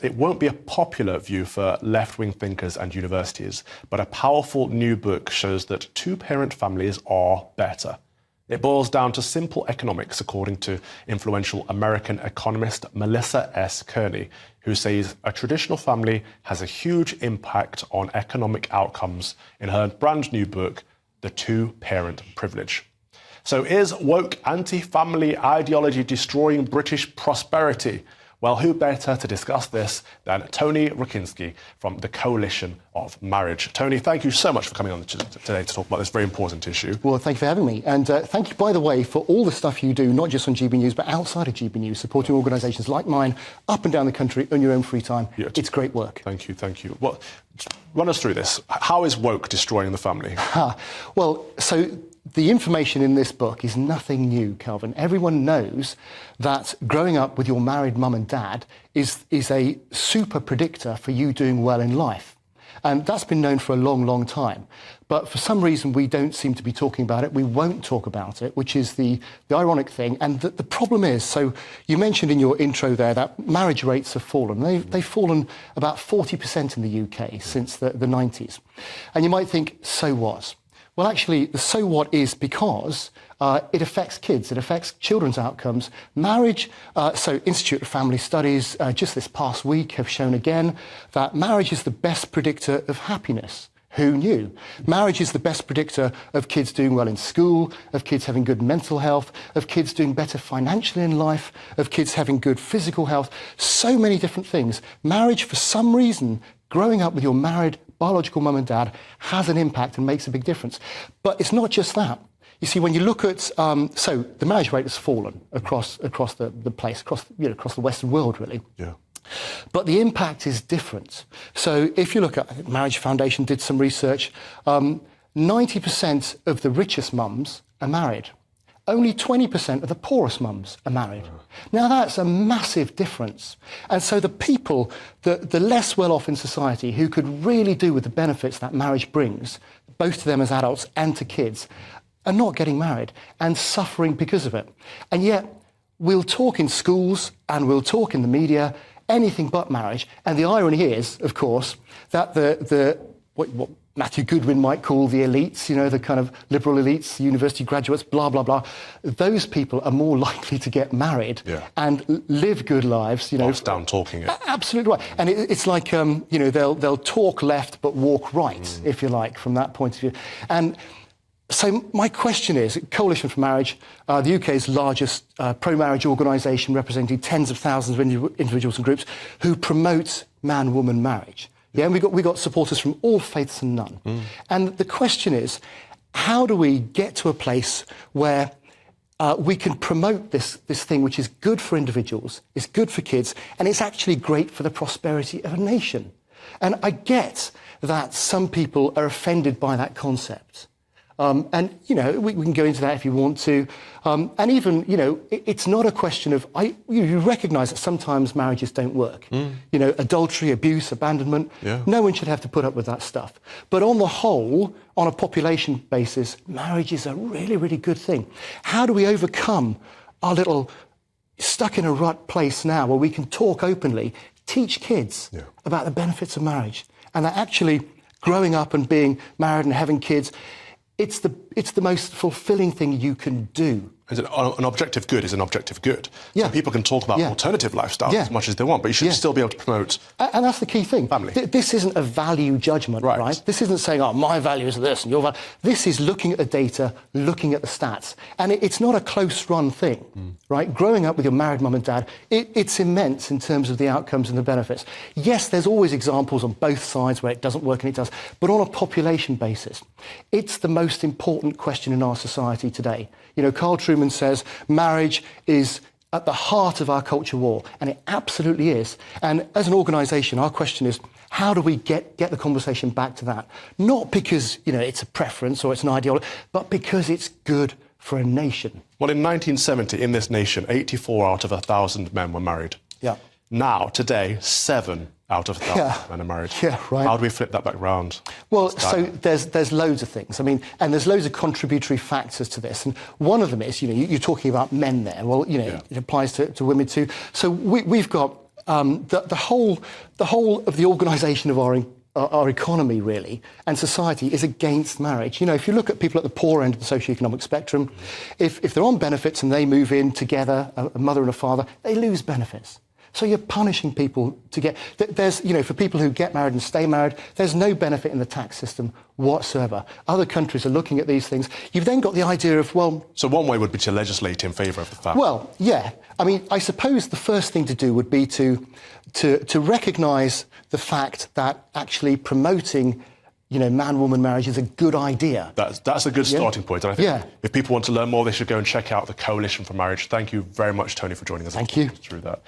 It won't be a popular view for left-wing thinkers and universities, but a powerful new book shows that two-parent families are better. It boils down to simple economics, according to influential American economist Melissa S. Kearney, who says a traditional family has a huge impact on economic outcomes in her brand new book, The Two-Parent Privilege. So is woke anti-family ideology destroying British prosperity? Well, who better to discuss this than Tony Rucinski from the Coalition of Marriage. Tony, thank you so much for coming on today to talk about this very important issue. Well, thank you for having me. And thank you, by the way, for all the stuff you do, not just on GB News, but outside of GB News, supporting organisations like mine up and down the country in your own free time. Yeah, it's great work. Thank you, thank you. Well, run us through this. How is woke destroying the family? Well, so the information in this book is nothing new, Calvin. Everyone knows that growing up with your married mum and dad is a super predictor for you doing well in life. And that's been known for a long, long time. But for some reason, we don't seem to be talking about it. We won't talk about it, which is the ironic thing. And the problem is, so you mentioned in your intro there that marriage rates have fallen. They've fallen about 40% in the UK since the 90s. And you might think, so what? Well, actually, the so what is because it affects kids, it affects children's outcomes. Marriage, so Institute of Family Studies just this past week have shown again that marriage is the best predictor of happiness. Who knew? Marriage is the best predictor of kids doing well in school, of kids having good mental health, of kids doing better financially in life, of kids having good physical health. So many different things. Marriage, for some reason, growing up with your married biological mum and dad has an impact and makes a big difference. But it's not just that. You see, when you look at, so the marriage rate has fallen across the place, across the Western world, really. Yeah. But the impact is different. So if you look at, I think Marriage Foundation did some research, 90% of the richest mums are married. Only 20% of the poorest mums are married. Now, that's a massive difference. And so the people, the less well-off in society, who could really do with the benefits that marriage brings, both to them as adults and to kids, are not getting married and suffering because of it. And yet, we'll talk in schools and we'll talk in the media, anything but marriage. And the irony is, of course, that what Matthew Goodwin might call the elites, you know, the kind of liberal elites, university graduates, blah, blah, blah. Those people are more likely to get married and live good lives, you know. Whilst down talking it. Absolutely right. And it's like, you know, they'll talk left but walk right, if you like, from that point of view. And so my question is, Coalition for Marriage, the UK's largest pro-marriage organisation representing tens of thousands of individuals and groups who promote man-woman marriage. Yeah, and we got supporters from all faiths and none. And the question is, how do we get to a place where we can promote this thing which is good for individuals, is good for kids, and it's actually great for the prosperity of a nation? And I get that some people are offended by that concept. And, you know, we can go into that if you want to. And even, you know, it's not a question of... you recognise that sometimes marriages don't work. You know, adultery, abuse, abandonment. Yeah. No one should have to put up with that stuff. But on the whole, on a population basis, marriage is a really, really good thing. How do we overcome our little stuck in a rut place now where we can talk openly, teach kids about the benefits of marriage, and that actually growing up and being married and having kids... It's the most fulfilling thing you can do. An objective good is an objective good. Yeah. So people can talk about alternative lifestyles as much as they want, but you should still be able to promote... And that's the key thing. Family. This isn't a value judgment, right? This isn't saying, oh, my value is this and your value... This is looking at the data, looking at the stats. And it's not a close-run thing, right? Growing up with your married mum and dad, it's immense in terms of the outcomes and the benefits. Yes, there's always examples on both sides where it doesn't work and it does, but on a population basis, it's the most important question in our society today. You know, Carl Truman says marriage is at the heart of our culture war, and it absolutely is. And as an organisation, our question is, how do we get the conversation back to that? Not because, you know, it's a preference or it's an ideology, but because it's good for a nation. Well, in 1970, in this nation, 84 out of 1,000 men were married. Yeah. Now, today, 7 out of 1,000 men are married. Yeah, right. How do we flip that back round? Well, so there's loads of things. I mean, and there's loads of contributory factors to this. And one of them is, you know, you're talking about men there. Well, you know, it applies to women too. So we've got the whole of the organisation of our economy, really, and society is against marriage. You know, if you look at people at the poor end of the socioeconomic spectrum, if they're on benefits and they move in together, a mother and a father, they lose benefits. So you're punishing people to get... There's, you know, for people who get married and stay married, there's no benefit in the tax system whatsoever. Other countries are looking at these things. You've then got the idea of, well... So one way would be to legislate in favour of the family. Well, yeah. I mean, I suppose the first thing to do would be to recognise the fact that actually promoting, you know, man-woman marriage is a good idea. That's a good starting point. And I think Yeah. if people want to learn more, they should go and check out the Coalition for Marriage. Thank you very much, Tony, for joining us. Thank you. Through that.